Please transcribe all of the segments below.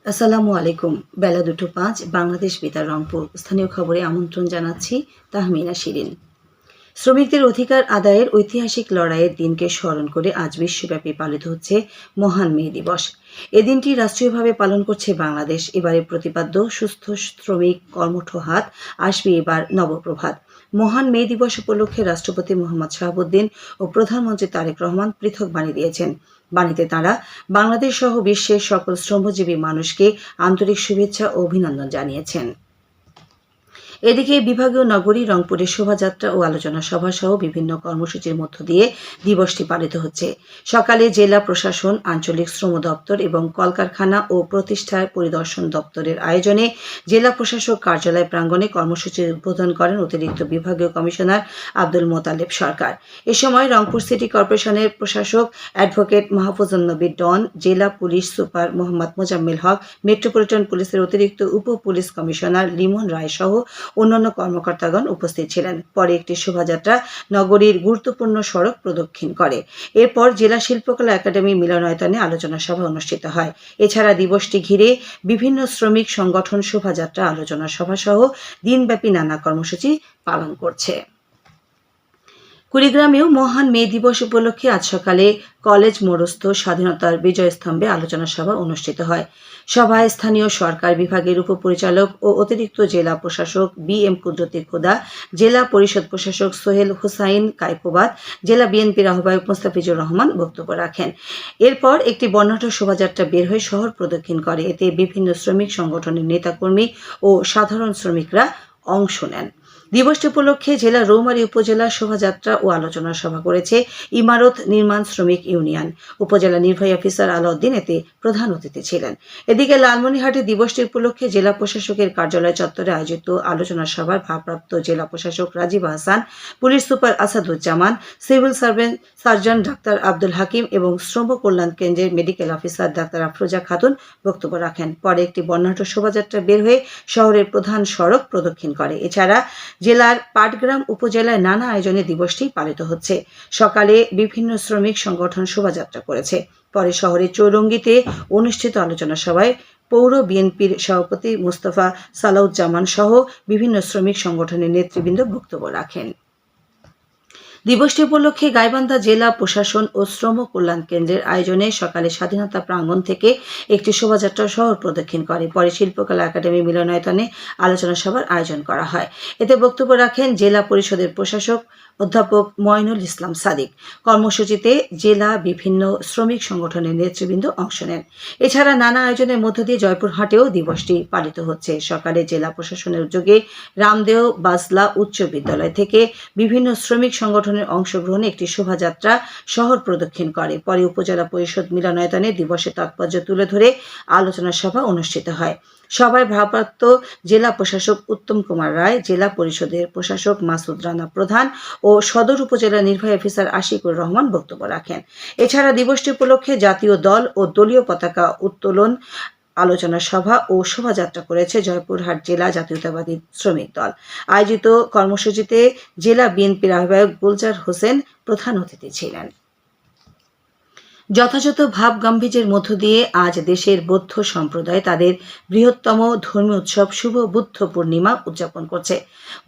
আসসালামু আলাইকুম। বেলা 2:05 বাংলাদেশ বেতার রংপুর। স্থানীয় খবরে আমন্ত্রণ জানাচ্ছি তাহমিনা শিরিন। শ্রমিকদের অধিকার আদায়ের ঐতিহাসিক লড়াইয়ের দিনকে স্মরণ করে আজ বিশ্বব্যাপী পালিত হচ্ছে মহান মে দিবস। এ দিনটি রাষ্ট্রীয়ভাবে পালন করছে বাংলাদেশ। এবারে প্রতিপাদ্য সুস্থ শ্রমিক কর্মঠ হাত, আসবে এবার নবপ্রভাত। মহান মে দিবস উপলক্ষে রাষ্ট্রপতি মোহাম্মদ শাহাবুদ্দিন ও প্রধানমন্ত্রী তারেক রহমান পৃথক বাণী দিয়েছেন। বাণীতে তাঁরা বাংলাদেশ সহ বিশ্বের সকল শ্রমজীবী মানুষকে আন্তরিক শুভেচ্ছা ও অভিনন্দন জানিয়েছেন। এদিকে বিভাগীয় নগরী রংপুরের শোভাযাত্রা ও আলোচনা সভা সহ বিভিন্ন কর্মসূচির মধ্য দিয়ে দিবসটি পালিত হচ্ছে। সকালে জেলা প্রশাসন, আঞ্চলিক শ্রম দপ্তর এবং কলকারখানা ও প্রতিষ্ঠান পরিদর্শন দপ্তরের আয়োজনে জেলা প্রশাসক কার্যালয় প্রাঙ্গণে কর্মসূচির উদ্বোধন করেন অতিরিক্ত বিভাগীয় কমিশনার আব্দুল মোতালেব সরকার। এ সময় রংপুর সিটি কর্পোরেশনের প্রশাসক অ্যাডভোকেট মাহফুজুন নবী ডন, জেলা police super Mohammad Mozammel Haque, metropolitan পুলিশের অতিরিক্ত উপ পুলিশ কমিশনার লিমন রায় সহ অন্যান্য কর্মকর্তাগণ উপস্থিত ছিলেন। পরে একটি শোভাযাত্রা নগরীর গুরুত্বপূর্ণ সড়ক প্রদক্ষিণ করে। এরপর জেলা শিল্পকলা একাডেমি মিলনায়তনে আলোচনা সভা অনুষ্ঠিত হয়। এছাড়া দিবসটি ঘিরে বিভিন্ন শ্রমিক সংগঠন শোভাযাত্রা, আলোচনা সভা সহ দিনব্যাপী নানা কর্মসূচি পালন করছে। কুড়িগ্রামেও মহান মে দিবস উপলক্ষে আজ সকালে কলেজ মোড়স্থ স্বাধীনতার বিজয় স্তম্ভে আলোচনা সভা অনুষ্ঠিত হয়। সভায় স্থানীয় সরকার বিভাগের উপপরিচালক ও অতিরিক্ত জেলা প্রশাসক বি.এম. কুদরতি খোদা, জেলা পরিষদ প্রশাসক সোহেল হুসাইন কায়কোবাদ, জেলা বিএনপির আহ্বায়ক মোস্তাফিজুর রহমান বক্তব্য রাখেন। এরপর একটি বর্ণাঢ্য শোভাযাত্রা বের হয়ে শহর প্রদক্ষিণ করে। এতে বিভিন্ন শ্রমিক সংগঠনের নেতাকর্মী ও সাধারণ শ্রমিকরা অংশ নেন। দিবসটি উপলক্ষে জেলা রৌমারী উপজেলা শোভাযাত্রা ও আলোচনা সভা করেছে ইমারত নির্মাণ শ্রমিক ইউনিয়ন। উপজেলা নির্বাহী অফিসার আলাউদ্দিন এতে প্রধান অতিথি ছিলেন। এদিকে লালমনিরহাটে দিবসটি উপলক্ষে জেলা প্রশাসকের কার্যালয় চত্বরে আয়োজিত আলোচনা সভার ভারপ্রাপ্ত জেলা প্রশাসক Rajib Ahsan, police super Asaduzzaman, civil surgeon doctor Abdul Hakim এবং শ্রম কল্যাণ কেন্দ্রের medical officer doctor Afroza Khatun বক্তব্য রাখেন। পরে একটি বর্ণাঢ্য শোভাযাত্রা বের হয়ে শহরের প্রধান সড়ক প্রদক্ষিণ করে। এছাড়া জেলার পাটগ্রাম উপজেলায় নানা আয়োজনে দিবসটি পালিত হচ্ছে। সকালে বিভিন্ন শ্রমিক সংগঠন শোভাযাত্রা করেছে। পরে শহরের চৌরঙ্গিতে অনুষ্ঠিত আলোচনা সভায় পৌর বিএনপির সভাপতি মুস্তফা সালাউজ্জামান সহ বিভিন্ন শ্রমিক সংগঠনের নেতৃবৃন্দ বক্তব্য রাখেন। দিবসটি উপলক্ষে গাইবান্ধা জেলা প্রশাসন ও শ্রম কল্যাণ কেন্দ্রের আয়োজনে সকালে স্বাধীনতা প্রাঙ্গণ থেকে একটি শোভাযাত্রা শহর প্রদক্ষিণ করে। পরে শিল্পকলা একাডেমি মিলনায়তনে আলোচনা সভার আয়োজন করা হয়। এতে বক্তব্য রাখেন জেলা পরিষদের প্রশাসক অধ্যাপক ময়নুল ইসলাম সাদিক। কর্মসূচিতে জেলা বিভিন্ন শ্রমিক সংগঠনের নেতৃবৃন্দ অংশ নেন। এছাড়া নানা আয়োজনের মধ্য দিয়ে জয়পুরহাটেও দিবসটি পালিত হচ্ছে। সকালে জেলা প্রশাসনের উদ্যোগে রামদেও বাজলা উচ্চ বিদ্যালয় থেকে বিভিন্ন শ্রমিক সংগঠনের অংশগ্রহণে একটি শোভাযাত্রা শহর প্রদক্ষিণ করে। পরে উপজেলা পরিষদ মিলনায়তনে দিবসের তাৎপর্য তুলে ধরে আলোচনা সভা অনুষ্ঠিত হয়। সভায় ভারপ্রাপ্ত জেলা প্রশাসক উত্তম কুমার রায়, জেলা পরিষদের প্রশাসক মাসুদ রানা প্রধান ও সদর উপজেলা নির্বাহী অফিসার আশিকুর রহমান বক্তব্য রাখেন। এছাড়া দিবসটি উপলক্ষে জাতীয় দল ও দলীয় পতাকা উত্তোলন, আলোচনা সভা ও শোভাযাত্রা করেছে জয়পুরহাট জেলা জাতীয়তাবাদী শ্রমিক দল। আয়োজিত কর্মসূচিতে জেলা বিএনপির আহ্বায়ক গুলজার হোসেন প্রধান অতিথি ছিলেন। যথাযথ ভাব গাম্ভীর্যের মধ্য দিয়ে আজ দেশের বৌদ্ধ সম্প্রদায় তাদের বৃহত্তম ধর্মীয় উৎসব শুভ বুদ্ধ পূর্ণিমা উদযাপন করছে।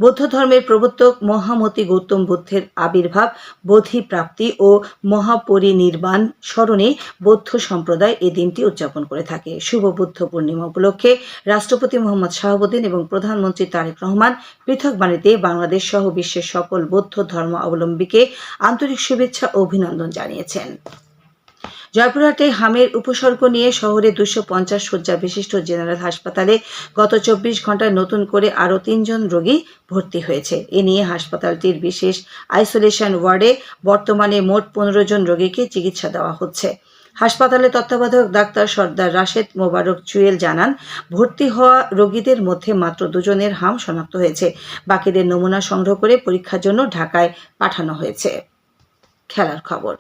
বৌদ্ধ ধর্মের প্রবর্তক মহামতি গৌতম বুদ্ধের আবির্ভাব, বোধি প্রাপ্তি ও মহাপরিনির্বাণ স্মরণে বৌদ্ধ সম্প্রদায় এই দিনটি উদযাপন করে থাকে। শুভ বুদ্ধ পূর্ণিমা উপলক্ষে রাষ্ট্রপতি মোহাম্মদ শাহাবুদ্দিন এবং প্রধানমন্ত্রী তারেক রহমান পৃথক বাণীতে বাংলাদেশ সহ বিশ্বের সকল বৌদ্ধ ধর্মাবলম্বীকে আন্তরিক শুভেচ্ছা ও অভিনন্দন জানিয়েছেন। জয়পুরহাটে হামের উপসর্গ নিয়ে শহরে 250 শয্যা বিশিষ্ট জেনারেল হাসপাতালে গত 24 ঘণ্টায় নতুন করে আরও 3 জন রোগী ভর্তি হয়েছে। এ নিয়ে হাসপাতালটির বিশেষ আইসোলেশন ওয়ার্ডে বর্তমানে মোট 15 জন রোগীকে চিকিৎসা দেওয়া হচ্ছে। হাসপাতালের তত্ত্বাবধায়ক ডাক্তার সর্দার রাশেদ মোবারক জুয়েল জানান, ভর্তি হওয়া রোগীদের মধ্যে মাত্র 2 জনের হাম শনাক্ত হয়েছে। বাকিদের নমুনা সংগ্রহ করে পরীক্ষার জন্য ঢাকায় পাঠানো হয়েছে। খেলার খবর।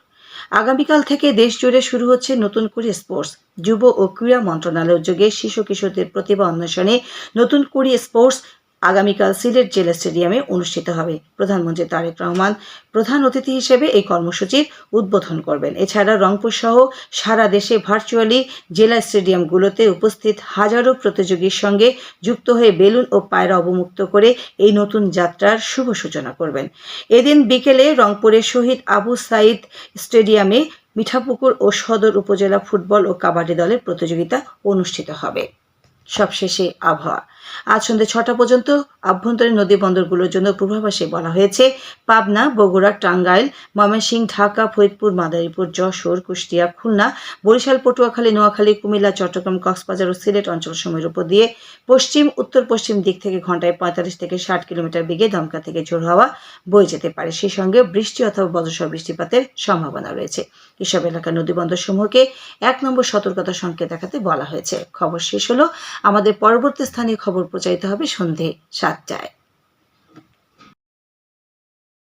আগামীকাল থেকে দেশ জুড়ে শুরু হচ্ছে নতুন কুড়ি স্পোর্টস। যুব ও ক্রীড়া মন্ত্রণালয়ের উদ্যোগে শিশু কিশোরদের প্রতিভা অন্বেষণে নতুন কুড়ি স্পোর্টস আগামীকাল সিলেট জেলা স্টেডিয়ামে অনুষ্ঠিত হবে। প্রধানমন্ত্রী তারেক রহমান প্রধান অতিথি হিসেবে এই কর্মসূচির উদ্বোধন করবেন। এছাড়া রংপুর সহ সারা দেশে ভার্চুয়ালি জেলা স্টেডিয়ামগুলোতে উপস্থিত হাজারো প্রতিযোগীর সঙ্গে যুক্ত হয়ে বেলুন ও পায়রা অবমুক্ত করে এই নতুন যাত্রার শুভ সূচনা করবেন। এদিন বিকেলে রংপুরের শহীদ আবু সাইদ স্টেডিয়ামে মিঠাপুকুর ও সদর উপজেলা ফুটবল ও কাবাডি দলের প্রতিযোগিতা অনুষ্ঠিত হবে। সবশেষে আবহাওয়া। আজ সন্ধ্যে ৬টা পর্যন্ত আভ্যন্তরীণ নদী বন্দরগুলোর জন্য পূর্বাভাসে বলা হয়েছে পাবনা, বগুড়া, টাঙ্গাইল, ময়মনসিংহ, ঢাকা, ফরিদপুর, মাদারীপুর, যশোর, কুষ্টিয়া, খুলনা, বরিশাল, পটুয়াখালী, নোয়াখালী, কুমিল্লা, চট্টগ্রাম, কক্সবাজার ও সিলেট অঞ্চলসমূহের উপর দিয়ে পশ্চিম উত্তর পশ্চিম দিক থেকে ঘন্টায় ৪৫ থেকে ৬০ কিলোমিটার বেগে দমকা থেকে ঝোড়ো হাওয়া বয়ে যেতে পারে। সেই সঙ্গে বৃষ্টি অথবা বজ্রসহ বৃষ্টিপাতের সম্ভাবনা রয়েছে। এসব এলাকার নদীবন্দরসমূহকে ১ নম্বর সতর্কতা সংকেত দেখাতে বলা হয়েছে। খবর শেষ হলো। আমাদের পরবর্তী স্থানীয় খবর প্রচারিত হবে সন্ধে ৭টায়।